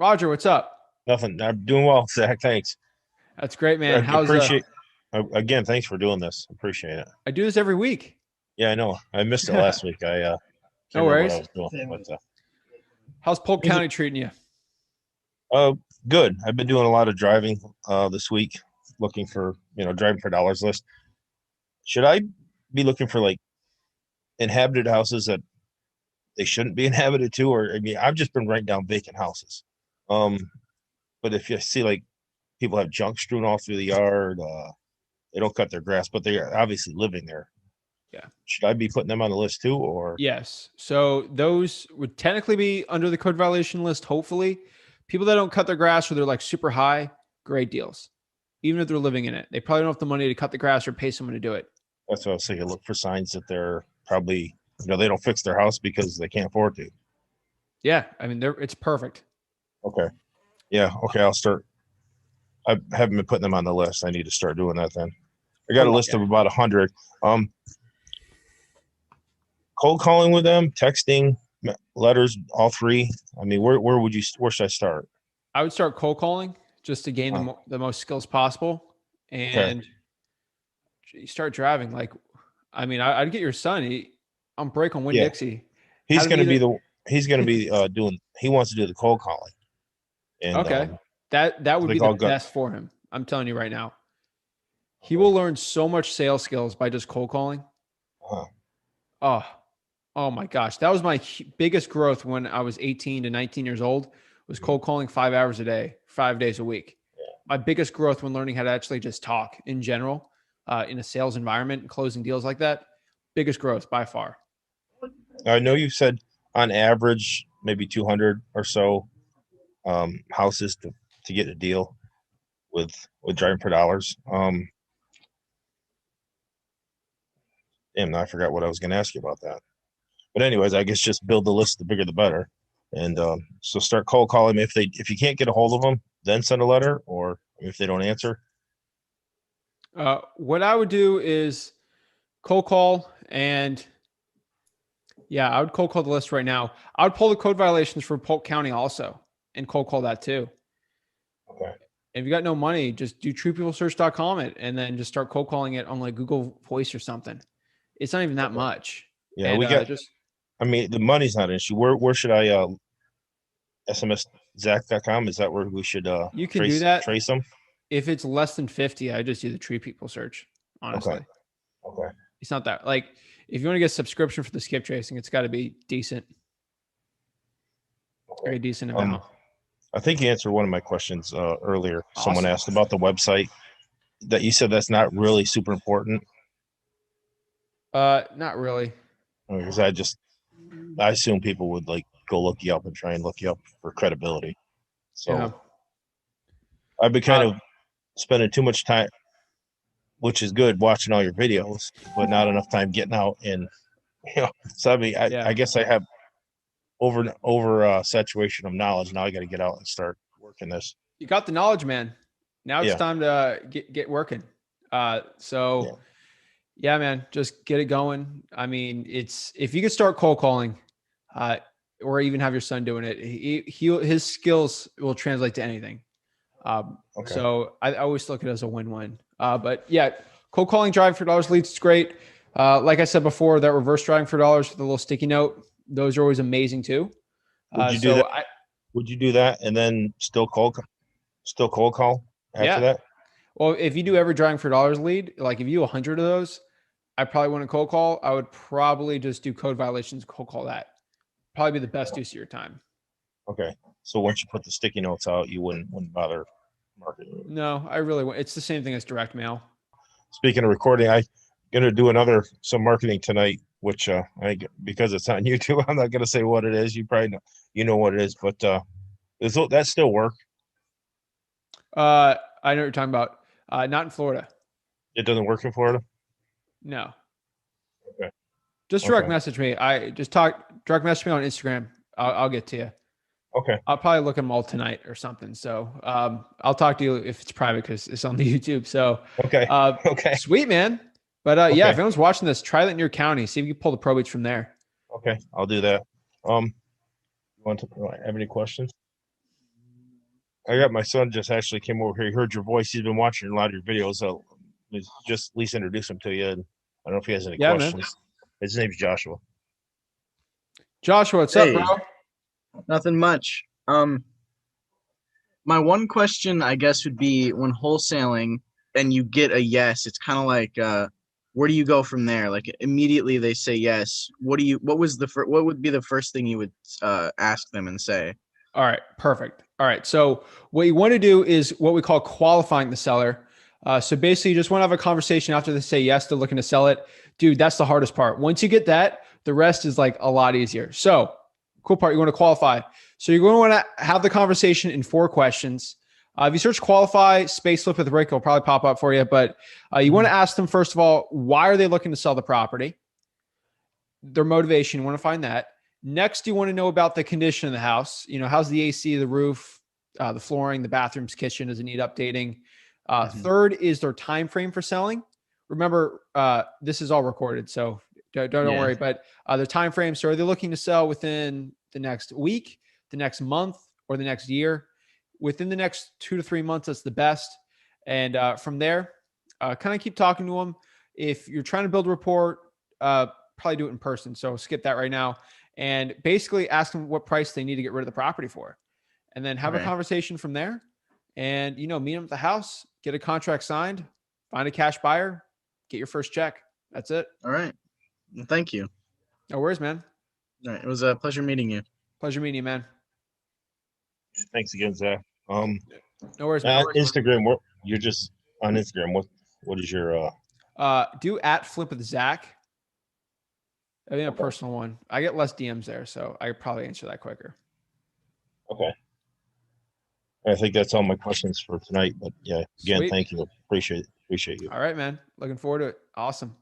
Roger, what's up? Nothing. I'm doing well, Zach. Thanks. That's great, I man. How's appreciate. Again, thanks for doing this. Appreciate it. I do this every week. Yeah, I know. I missed it last week. I No can't remember what I worries. was doing. But How's Polk was it- County treating you? good. I've been doing a lot of driving this week, looking for driving for dollars list. Should I be looking for like inhabited houses that they shouldn't be inhabited to, or I mean, I've just been writing down vacant houses. Um, but if you see like people have junk strewn all through the yard, they don't cut their grass, but they are obviously living there. Yeah. Should I be putting them on the list too, or Yes. So those would technically be under the code violation list, hopefully. People that don't cut their grass or they're like super high, great deals. Even if they're living in it. They probably don't have the money to cut the grass or pay someone to do it. that's what I was thinking? Look for signs that they're probably they don't fix their house because they can't afford to. Yeah. I mean, it's perfect. Okay, yeah, okay, I'll start. I haven't been putting them on the list. I need to start doing that then. I got a list of about 100. Cold calling with them, texting, letters, all three. I mean, where should I start? I would start cold calling just to gain the most skills possible. Okay. And you start driving. Like, I mean, I'd get your son. On break on Win Yeah, Dixie. he's Had him gonna be either. the he's gonna be doing. He wants to do the cold calling, and Okay. That I would be think the I'll go. best for him. I'm telling you right now. He will learn so much sales skills by just cold calling. Uh, Oh, oh my gosh. That was my biggest growth when I was 18 to 19 years old was cold calling 5 hours a day, 5 days a week. My biggest growth when learning how to actually just talk in general, in a sales environment and closing deals like that, biggest growth by far. I know you said on average maybe 200 or so houses to get a deal with driving for dollars. Damn, I forgot what I was going to ask you about that. But anyways, I guess just build the list. The bigger, the better. And so start cold calling. If you can't get a hold of them, then send a letter. Or if they don't answer, What I would do is cold call and yeah, I would cold call the list right now. I would pull the code violations for Polk County also and cold call that too. okay. If you got no money, just do truepeoplesearch.com it and then just start cold calling it on like Google Voice or something. It's not even that Okay. much. Yeah, And we got. just I mean, the money's not an issue. Where should I SMS Zach.com? Is that where we should you can do that. trace them? If it's less than 50, I just do the tree people search. Okay. Honestly, Okay. it's not that like if you want to get a subscription for the skip tracing, it's got to be decent, Okay. very decent amount. I think you answered one of my questions earlier. Someone Awesome. asked about the website that you said that's not really super important. Not really. Because I assume people would like go look you up and try and look you up for credibility. Yeah. So I've been kind of spending too much time, which is good, watching all your videos, but not enough time getting out and So I mean, I guess I have over saturation of knowledge. Now I got to get out and start working this. You got the knowledge, man. Now it's Yeah. time to get working. So yeah, man, just get it going. I mean, it's if you could start cold calling, or even have your son doing it, his skills will translate to anything. Okay. So I always look at it as a win-win. But yeah, cold calling driving for dollars leads is great. Like I said before, that reverse driving for dollars with a little sticky note, those are always amazing too. Would you do that? Would you do that and then still cold call after Yeah. that? Well, if you do every driving for dollars lead, like if you do 100 of those, I probably wouldn't cold call. I would probably just do code violations, cold call that. Probably be the best use of your time. Okay. So once you put the sticky notes out, you wouldn't bother marketing. No, I really wouldn't. It's the same thing as direct mail. Speaking of recording, I'm gonna do some marketing tonight, which because it's on YouTube, I'm not gonna say what it is. You probably know what it is, but does that still work? I know what you're talking about. Not in Florida. It doesn't work in Florida? No. Okay. Just direct message me. Direct message me on Instagram. I'll get to you. Okay. I'll probably look at them all tonight or something. So I'll talk to you if it's private because it's on the YouTube. So okay. Okay. Sweet, man. But yeah, if anyone's watching this, try that in your county. See if you can pull the probates from there. Okay, I'll do that. You want to have any questions? I got my son just actually came over here. He heard your voice. He's been watching a lot of your videos. So just at least introduce him to you. And I don't know if he has any Yeah, man. questions. His name's Joshua. Joshua, what's up, bro? Hey, nothing much. My one question, I guess, would be when wholesaling and you get a yes, it's kind of like, where do you go from there? Like immediately they say yes. What would be the first thing you would ask them and say? All right, perfect. All right, so what you want to do is what we call qualifying the seller. So basically, you just want to have a conversation after they say yes to looking to sell it. Dude, that's the hardest part. Once you get that, the rest is like a lot easier. So, cool part, you want to qualify. So you're going to want to have the conversation in 4 questions. If you search qualify space flip with Rick, it'll probably pop up for you. But you want to ask them, first of all, why are they looking to sell the property? Their motivation, you want to find that. Next, you want to know about the condition of the house. You know, how's the AC, the roof, the flooring, the bathrooms, kitchen, does it need updating? Third is their time frame for selling. Remember, this is all recorded, so don't worry. But the time frame. So, are they looking to sell within the next week, the next month, or the next year? Within the next 2 to 3 months, that's the best. And from there, kind of keep talking to them. If you're trying to build a rapport, probably do it in person. So skip that right now. And basically ask them what price they need to get rid of the property for. And then have a conversation from there. And, you know, meet them at the house, get a contract signed, find a cash buyer, get your first check. That's it. All right. Well, thank you. No worries, man. All right. It was a pleasure meeting you. Pleasure meeting you, man. Thanks again, Zach. No worries, man. Instagram, you're just on Instagram. What is your do at flip with Zach. I think a personal one. I get less DMs there, so I could probably answer that quicker. Okay. I think that's all my questions for tonight. But yeah, again, Sweet. thank you. Appreciate you. All right, man. Looking forward to it. Awesome.